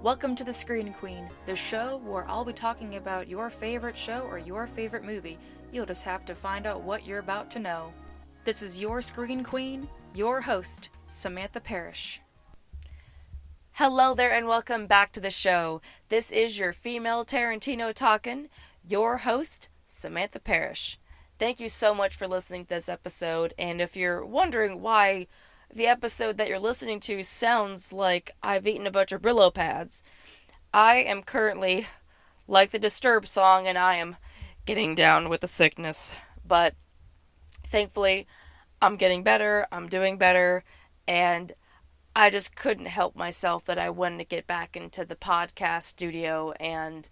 Welcome to the Screen Queen, the show where I'll be talking about your favorite show or your favorite movie. You'll just have to find out what you're about to know. This is your Screen Queen, your host, Samantha Parrish. Hello there and welcome back to the show. This is your female Tarantino talking, your host, Samantha Parrish. Thank you so much for listening to this episode, and if you're wondering why the episode that you're listening to sounds like I've eaten a bunch of Brillo pads, I am currently, like the Disturbed song, and I am getting down with the sickness. But thankfully, I'm getting better, I'm doing better, and I just couldn't help myself that I wanted to get back into the podcast studio and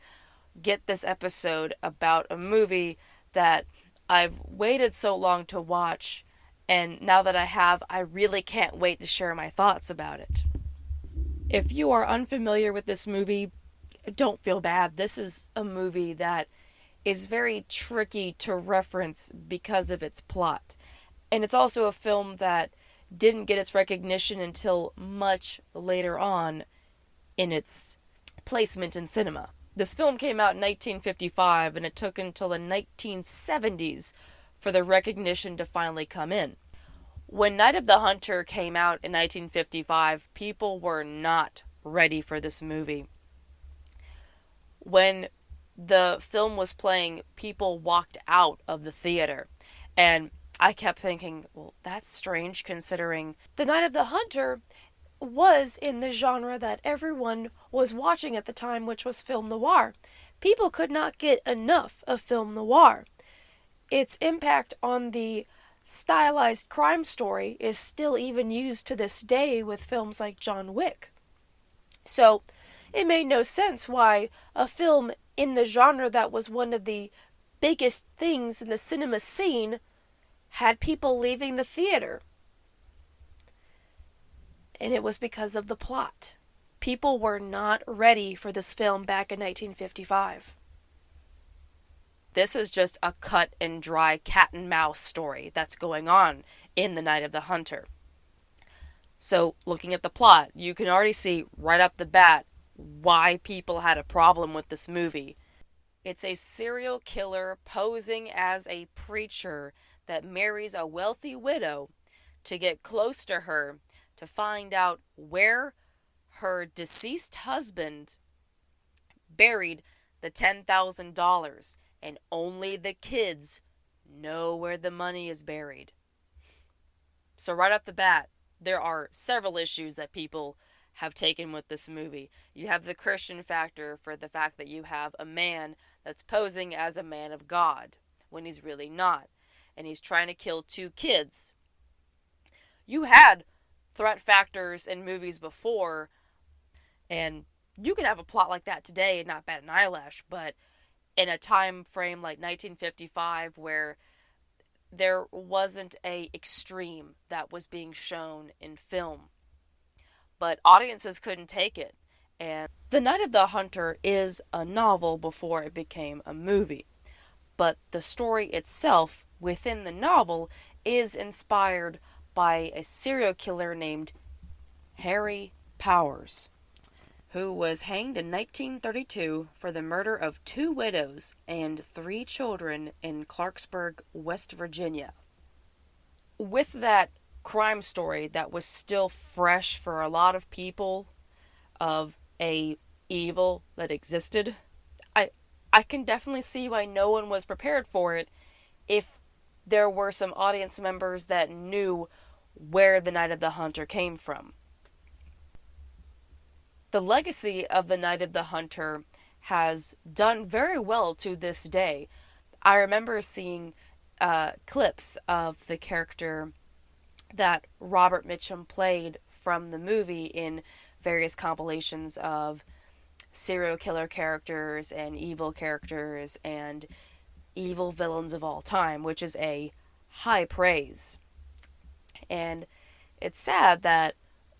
get this episode about a movie that I've waited so long to watch. And now that I have, I really can't wait to share my thoughts about it. If you are unfamiliar with this movie, don't feel bad. This is a movie that is very tricky to reference because of its plot. And it's also a film that didn't get its recognition until much later on in its placement in cinema. This film came out in 1955, and it took until the 1970s for the recognition to finally come in. When Night of the Hunter came out in 1955, people were not ready for this movie. When the film was playing, people walked out of the theater. And I kept thinking, well, that's strange considering The Night of the Hunter was in the genre that everyone was watching at the time, which was film noir. People could not get enough of film noir. Its impact on the stylized crime story is still even used to this day with films like John Wick. So it made no sense why a film in the genre that was one of the biggest things in the cinema scene had people leaving the theater. And it was because of the plot. People were not ready for this film back in 1955. This is just a cut and dry cat and mouse story that's going on in The Night of the Hunter. So, looking at the plot, you can already see right off the bat why people had a problem with this movie. It's a serial killer posing as a preacher that marries a wealthy widow to get close to her to find out where her deceased husband buried the $10,000, and only the kids know where the money is buried. So right off the bat, there are several issues that people have taken with this movie. You have the Christian factor for the fact that you have a man that's posing as a man of God when he's really not, and he's trying to kill two kids. You had threat factors in movies before, and you can have a plot like that today and not bat an eyelash, but in a time frame like 1955 where there wasn't a extreme that was being shown in film, but audiences couldn't take it. And The Night of the Hunter is a novel before it became a movie, but the story itself within the novel is inspired by a serial killer named Harry Powers, who was hanged in 1932 for the murder of 2 widows and 3 children in Clarksburg, West Virginia. With that crime story that was still fresh for a lot of people of a evil that existed, I can definitely see why no one was prepared for it if there were some audience members that knew where The Night of the Hunter came from. The legacy of The Night of the Hunter has done very well to this day. I remember seeing clips of the character that Robert Mitchum played from the movie in various compilations of serial killer characters and evil villains of all time, which is a high praise. And it's sad that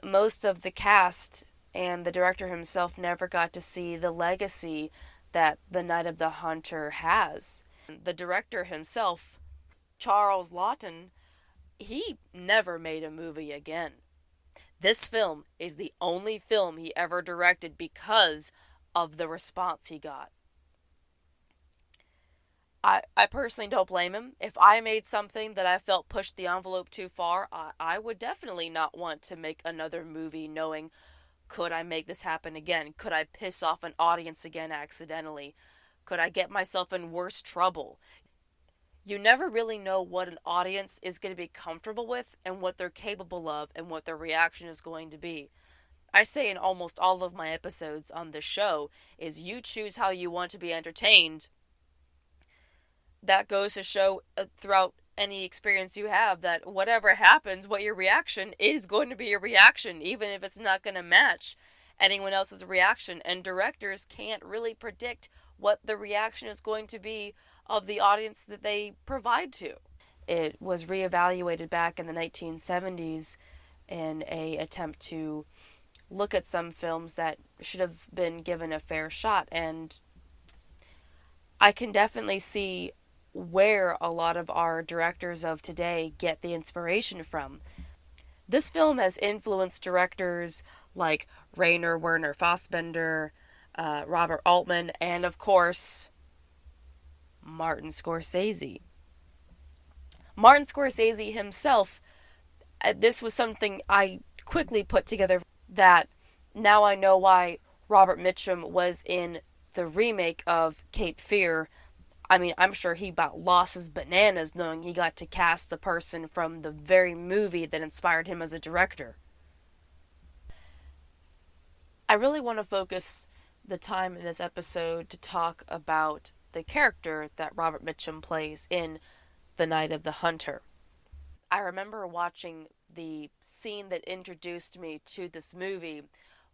most of the cast and the director himself never got to see the legacy that The Night of the Hunter has. The director himself, Charles Lawton, he never made a movie again. This film is the only film he ever directed because of the response he got. I personally don't blame him. If I made something that I felt pushed the envelope too far, I would definitely not want to make another movie knowing, could I make this happen again? Could I piss off an audience again accidentally? Could I get myself in worse trouble? You never really know what an audience is going to be comfortable with and what they're capable of and what their reaction is going to be. I say in almost all of my episodes on this show is you choose how you want to be entertained. That goes to show throughout any experience you have that whatever happens, what your reaction is going to be your reaction, even if it's not going to match anyone else's reaction. And directors can't really predict what the reaction is going to be of the audience that they provide to. It was reevaluated back in the 1970s in an attempt to look at some films that should have been given a fair shot, and I can definitely see where a lot of our directors of today get the inspiration from. This film has influenced directors like Rainer Werner Fassbinder, Robert Altman, and of course, Martin Scorsese. Martin Scorsese himself, this was something I quickly put together that now I know why Robert Mitchum was in the remake of Cape Fear. I mean, I'm sure he about lost his bananas knowing he got to cast the person from the very movie that inspired him as a director. I really want to focus the time in this episode to talk about the character that Robert Mitchum plays in The Night of the Hunter. I remember watching the scene that introduced me to this movie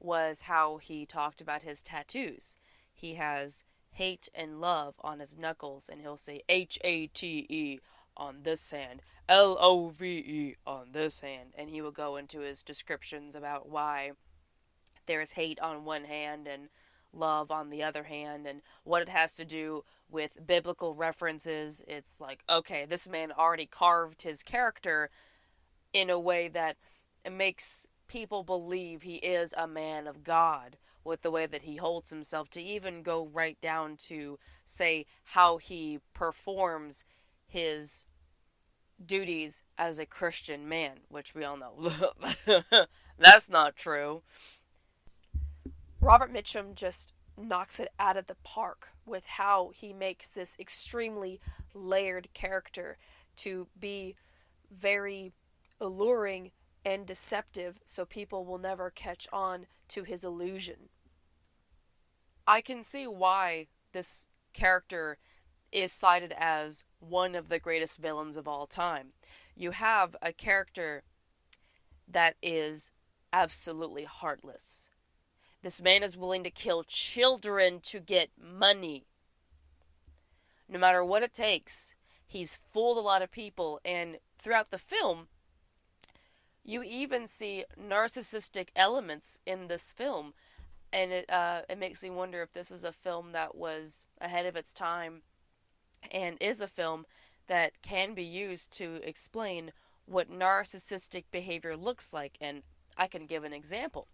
was how he talked about his tattoos. He has hate and love on his knuckles, and he'll say HATE on this hand, LOVE on this hand, and he will go into his descriptions about why there's hate on one hand and love on the other hand, and what it has to do with biblical references. It's like, okay, this man already carved his character in a way that it makes people believe he is a man of God with the way that he holds himself, to even go right down to say how he performs his duties as a Christian man, which we all know that's not true. Robert Mitchum just knocks it out of the park with how he makes this extremely layered character to be very alluring and deceptive, so people will never catch on to his illusion. I can see why this character is cited as one of the greatest villains of all time. You have a character that is absolutely heartless. This man is willing to kill children to get money. No matter what it takes, he's fooled a lot of people, and throughout the film, you even see narcissistic elements in this film. And it makes me wonder if this is a film that was ahead of its time and is a film that can be used to explain what narcissistic behavior looks like. And I can give an example.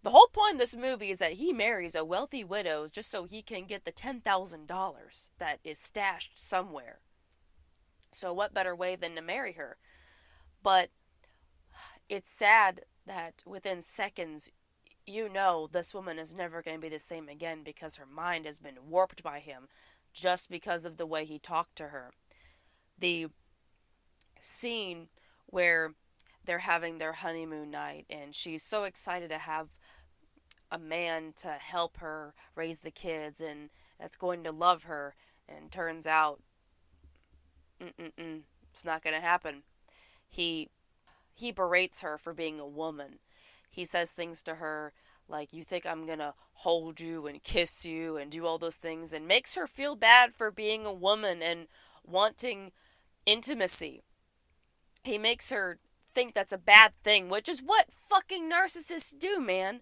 The whole point of this movie is that he marries a wealthy widow just so he can get the $10,000 that is stashed somewhere. So what better way than to marry her? But it's sad that within seconds, you know this woman is never going to be the same again because her mind has been warped by him just because of the way he talked to her. The scene where they're having their honeymoon night and she's so excited to have a man to help her raise the kids and that's going to love her, and turns out it's not going to happen. He berates her for being a woman. He says things to her like, you think I'm gonna hold you and kiss you and do all those things, and makes her feel bad for being a woman and wanting intimacy. He makes her think that's a bad thing, which is what fucking narcissists do, man.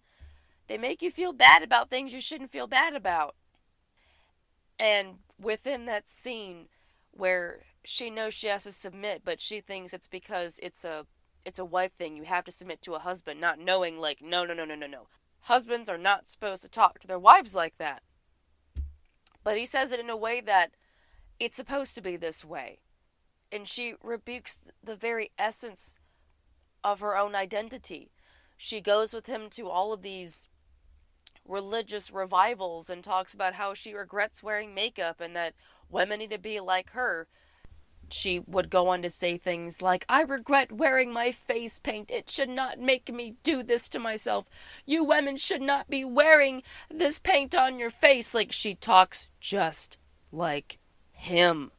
They make you feel bad about things you shouldn't feel bad about. And within that scene where she knows she has to submit, but she thinks it's because it's a it's a wife thing. You have to submit to a husband, not knowing, like, no, no, no, no, no, no. Husbands are not supposed to talk to their wives like that. But he says it in a way that it's supposed to be this way. And she rebukes the very essence of her own identity. She goes with him to all of these religious revivals and talks about how she regrets wearing makeup and that women need to be like her. She would go on to say things like, I regret wearing my face paint. It should not make me do this to myself. You women should not be wearing this paint on your face. Like, she talks just like him.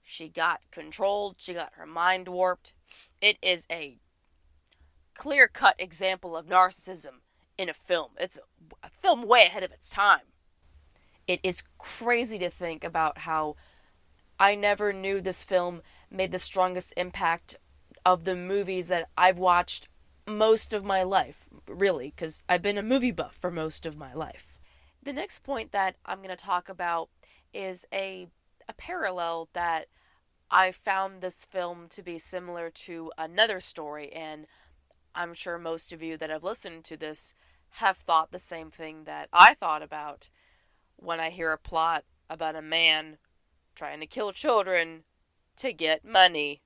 She got controlled. She got her mind warped. It is a clear-cut example of narcissism in a film. It's a film way ahead of its time. It is crazy to think about how I never knew this film made the strongest impact of the movies that I've watched most of my life, really, because I've been a movie buff for most of my life. The next point that I'm going to talk about is a parallel that I found this film to be similar to another story, and I'm sure most of you that have listened to this have thought the same thing that I thought about when I hear a plot about a man trying to kill children to get money.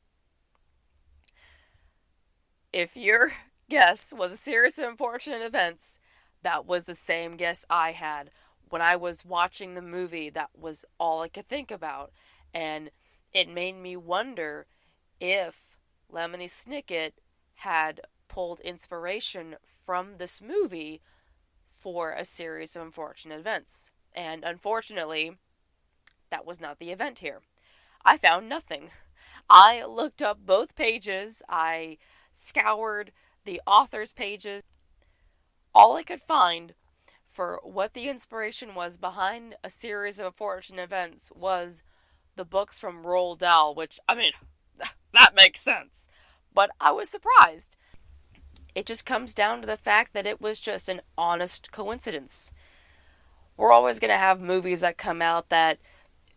If your guess was a series of unfortunate events, that was the same guess I had. When I was watching the movie, that was all I could think about. And it made me wonder if Lemony Snicket had pulled inspiration from this movie for a series of unfortunate events. And unfortunately, that was not the event here. I found nothing. I looked up both pages. I scoured the author's pages. All I could find for what the inspiration was behind a series of unfortunate events was the books from Roald Dahl, which, I mean, that makes sense. But I was surprised. It just comes down to the fact that it was just an honest coincidence. We're always going to have movies that come out that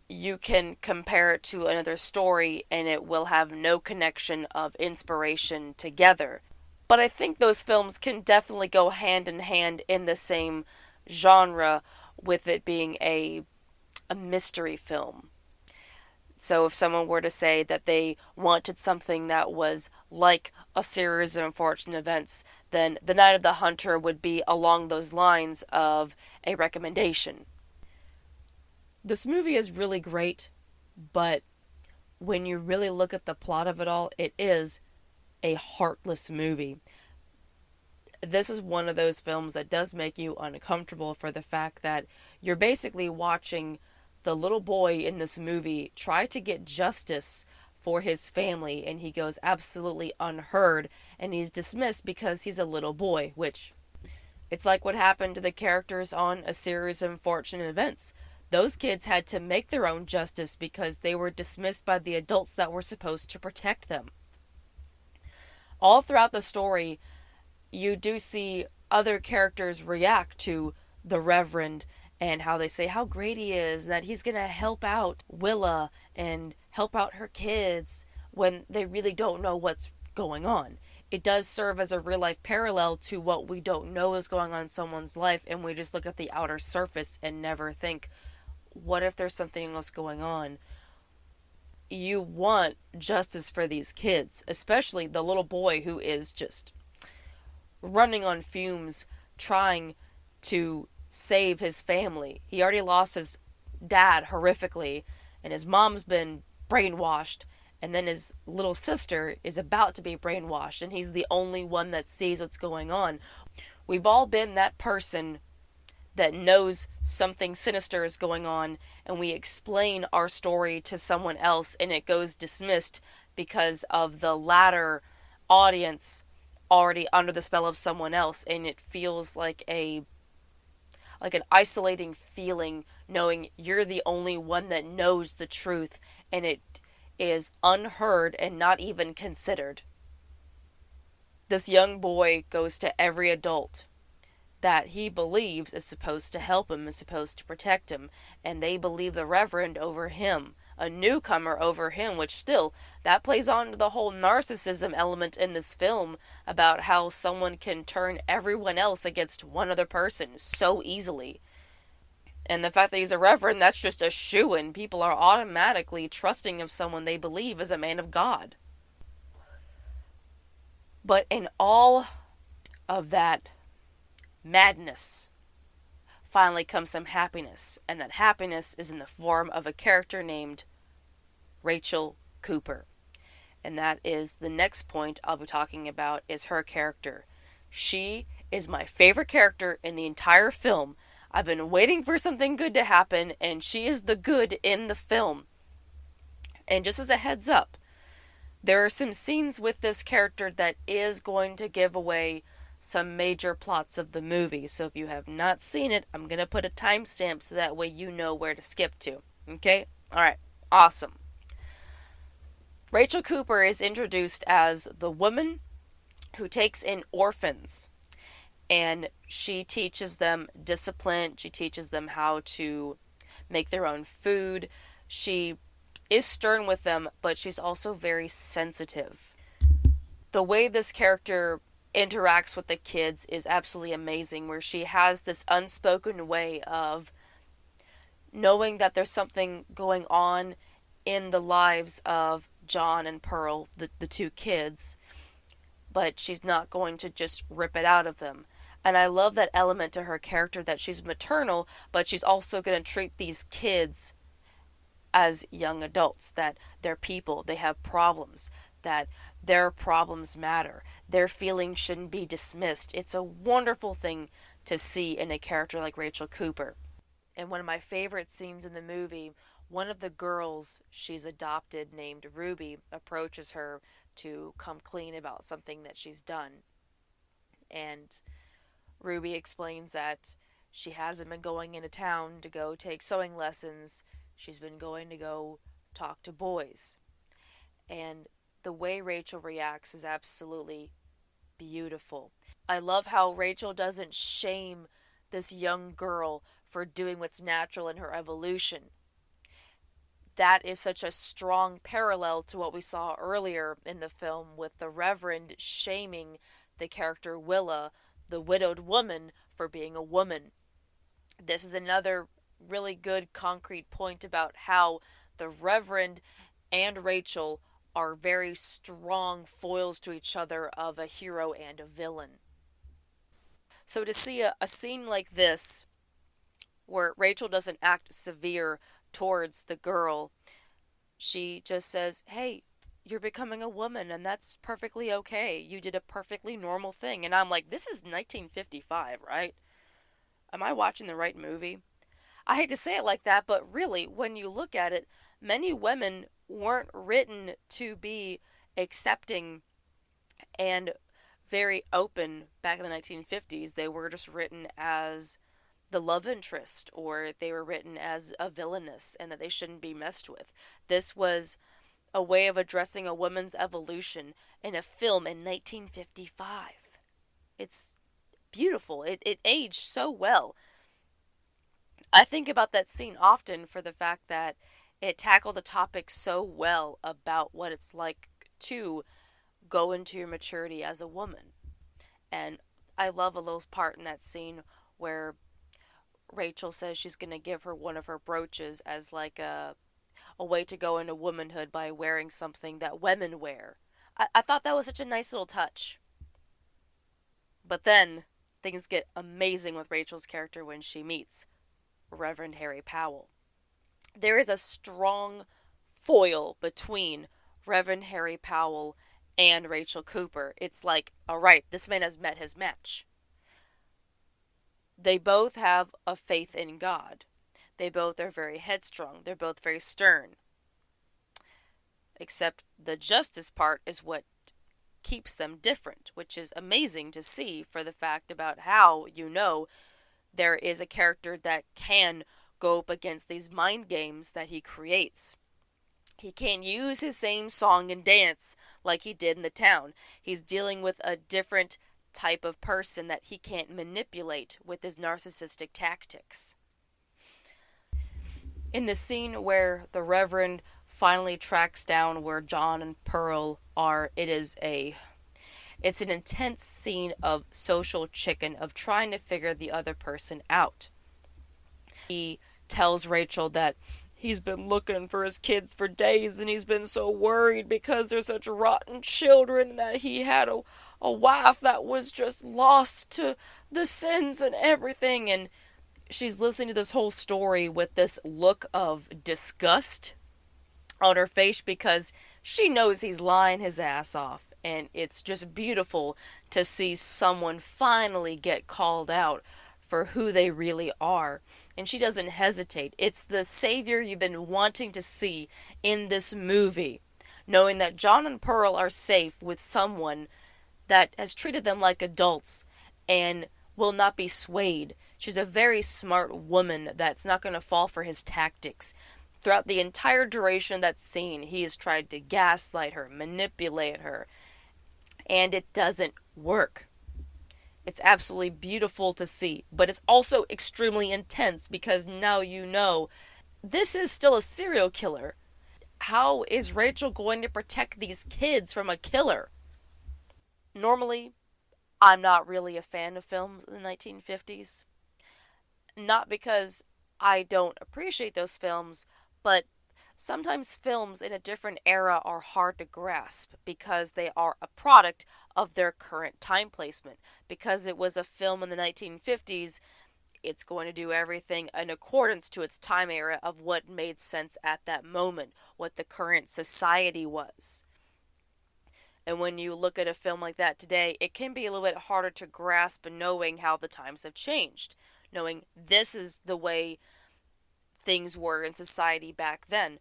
you can compare it to another story and it will have no connection of inspiration together. But I think those films can definitely go hand in hand in the same genre, with it being a mystery film. So if someone were to say that they wanted something that was like a series of unfortunate events, then The Night of the Hunter would be along those lines of a recommendation. This movie is really great, but when you really look at the plot of it all, it is a heartless movie. This is one of those films that does make you uncomfortable for the fact that you're basically watching the little boy in this movie try to get justice for his family, and he goes absolutely unheard, and he's dismissed because he's a little boy, which, it's like what happened to the characters on a series of unfortunate events. Those kids had to make their own justice because they were dismissed by the adults that were supposed to protect them. All throughout the story, you do see other characters react to the Reverend and how they say how great he is, and that he's going to help out Willa and help out her kids when they really don't know what's going on. It does serve as a real-life parallel to what we don't know is going on in someone's life, and we just look at the outer surface and never think, what if there's something else going on? You want justice for these kids, especially the little boy who is just running on fumes, trying to save his family. He already lost his dad horrifically, and his mom's been brainwashed, and then his little sister is about to be brainwashed, and he's the only one that sees what's going on. We've all been that person that knows something sinister is going on, and we explain our story to someone else, and it goes dismissed because of the latter audience already under the spell of someone else, and it feels like an isolating feeling knowing you're the only one that knows the truth, and it is unheard and not even considered. This young boy goes to every adult that he believes is supposed to help him, is supposed to protect him, and they believe the Reverend over him. a newcomer over him, which still, that plays on to the whole narcissism element in this film about how someone can turn everyone else against one other person so easily. And the fact that he's a reverend, that's just a shoo-in. People are automatically trusting of someone they believe is a man of God. But in all of that madness, finally comes some happiness. And that happiness is in the form of a character named Rachel Cooper. And that is the next point I'll be talking about, is her character. She is my favorite character in the entire film. I've been waiting for something good to happen, and she is the good in the film. And just as a heads up, there are some scenes with this character that is going to give away some major plots of the movie. So if you have not seen it, I'm going to put a timestamp so that way you know where to skip to. Okay? Alright. Awesome. Rachel Cooper is introduced as the woman who takes in orphans. And she teaches them discipline. She teaches them how to make their own food. She is stern with them, but she's also very sensitive. The way this character interacts with the kids is absolutely amazing, where she has this unspoken way of knowing that there's something going on in the lives of John and Pearl, the two kids, but she's not going to just rip it out of them. And I love that element to her character, that she's maternal, but she's also going to treat these kids as young adults, that they're people, they have problems, that their problems matter, their feelings shouldn't be dismissed. It's a wonderful thing to see in a character like Rachel Cooper. And one of my favorite scenes in the movie, one of the girls she's adopted named Ruby approaches her to come clean about something that she's done. And Ruby explains that she hasn't been going into town to go take sewing lessons. She's been going to go talk to boys. And the way Rachel reacts is absolutely beautiful. I love how Rachel doesn't shame this young girl for doing what's natural in her evolution. That is such a strong parallel to what we saw earlier in the film with the Reverend shaming the character Willa, the widowed woman, for being a woman. This is another really good concrete point about how the Reverend and Rachel are very strong foils to each other of a hero and a villain. So to see a scene like this, where Rachel doesn't act severe towards the girl, she just says, hey, you're becoming a woman, and that's perfectly okay. You did a perfectly normal thing. And I'm like, this is 1955, right? Am I watching the right movie? I hate to say it like that, but really, when you look at it, many women weren't written to be accepting and very open back in the 1950s. They were just written as the love interest, or they were written as a villainess and that they shouldn't be messed with. This was a way of addressing a woman's evolution in a film in 1955. It's beautiful. It aged so well. I think about that scene often for the fact that it tackled a topic so well about what it's like to go into your maturity as a woman. And I love a little part in that scene where Rachel says she's going to give her one of her brooches as like a way to go into womanhood by wearing something that women wear. I thought that was such a nice little touch. But then things get amazing with Rachel's character when she meets Reverend Harry Powell. There is a strong foil between Reverend Harry Powell and Rachel Cooper. It's like, alright, this man has met his match. They both have a faith in God. They both are very headstrong. They're both very stern. Except the justice part is what keeps them different, which is amazing to see for the fact about how, there is a character that can go up against these mind games that he creates. He can't use his same song and dance like he did in the town. He's dealing with a different type of person that he can't manipulate with his narcissistic tactics. In the scene where the Reverend finally tracks down where John and Pearl are, it's an intense scene of social chicken, of trying to figure the other person out. He tells Rachel that he's been looking for his kids for days and he's been so worried because they're such rotten children, that he had a wife that was just lost to the sins and everything. And she's listening to this whole story with this look of disgust on her face because she knows he's lying his ass off. And it's just beautiful to see someone finally get called out for who they really are. And she doesn't hesitate. It's the savior you've been wanting to see in this movie, knowing that John and Pearl are safe with someone that has treated them like adults and will not be swayed. She's a very smart woman that's not going to fall for his tactics. Throughout the entire duration of that scene, he has tried to gaslight her, manipulate her, and it doesn't work. It's absolutely beautiful to see, but it's also extremely intense because now you know this is still a serial killer. How is Rachel going to protect these kids from a killer? Normally, I'm not really a fan of films in the 1950s. Not because I don't appreciate those films, but sometimes films in a different era are hard to grasp because they are a product of their current time placement. Because it was a film in the 1950s, it's going to do everything in accordance to its time era of what made sense at that moment, what the current society was. And when you look at a film like that today, it can be a little bit harder to grasp, knowing how the times have changed, knowing this is the way things were in society back then.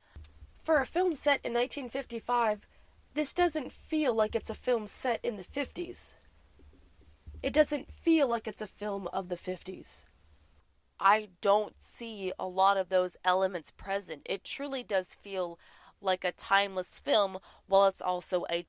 For a film set in 1955, this doesn't feel like it's a film set in the 50s. It doesn't feel like it's a film of the 50s. I don't see a lot of those elements present. It truly does feel like a timeless film, while it's also a